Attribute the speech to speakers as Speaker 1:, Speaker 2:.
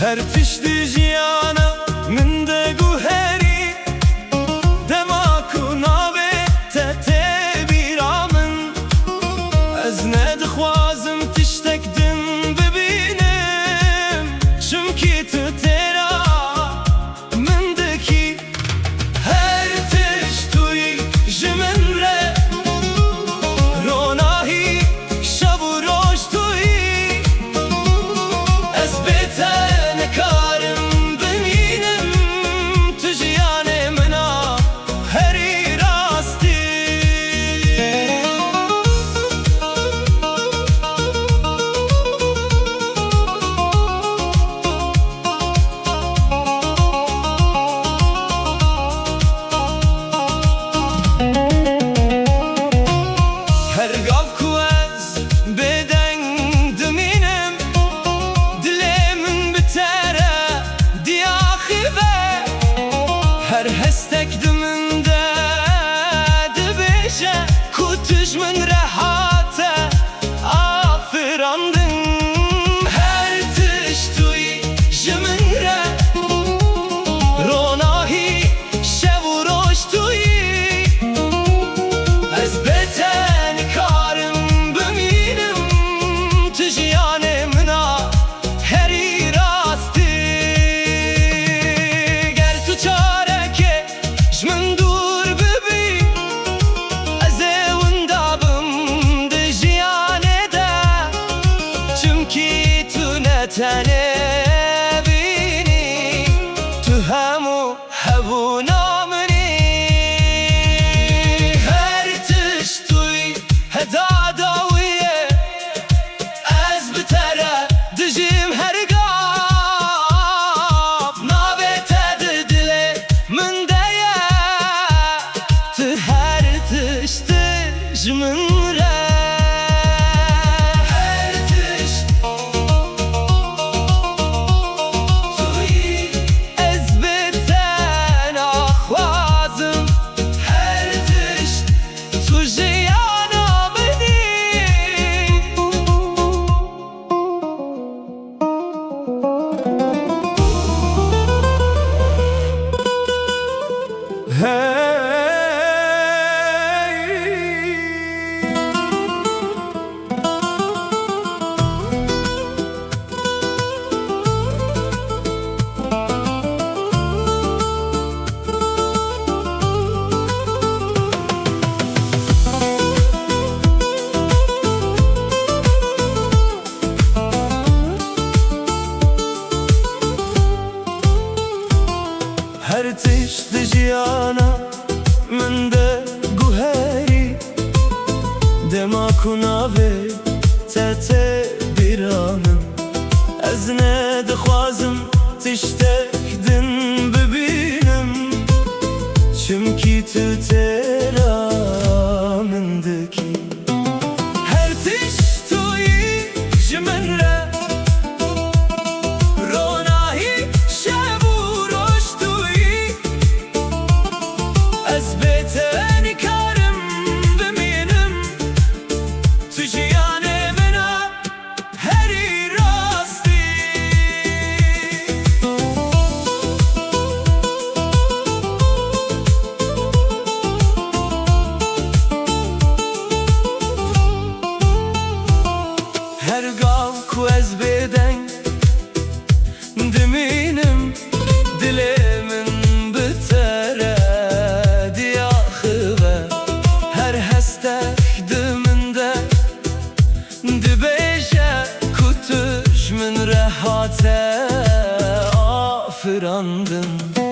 Speaker 1: هر تشتی جیانا من ده گوهری دما کناوه تته بیرامن از ندخوازم تشتک دم ببینم چمکی تو تیرا من دکی هر تشتوی جمن ره روناهی شب و روش توی از بهتر نکارم ببینم تو جیان منا هری راستی هر گاو کو از بدن دمینم دلمن بتره دیاخی به هر هستک دمنده دبیشه کتش من راحته آفراندن هر تشتوی جمن ره روناهی شب و روش توی از بهتر نکارم ببینم تو جیان منا هری راستی گر تو چاره که جمن دور ببی از اوندابم ده جیانه ده چمکی تو نتنه بینی تو همو هبونا منی هر تشتوی هداداویه از بتره دجیم هر گاف نابته دل من دیه تو هر تشت جمن ره هر تشت توی از بهتر نخوازم هر تشت تو جیانا منی هر تشت جیانا من ده گوهری دما کناوه تته بیرامم از ندخوازم تشتک دن ببینم چمکی تو تیرا من دکی هر تشتوی جمن ره روناهی شب و روش توی از بهتر نکارم ببینم تو جیان منا هری راستی هر گاو کو از بدن دمینم دلمن بتره دیاخوه هر هستک دمنده دبیشه کتش من راحته آفراندن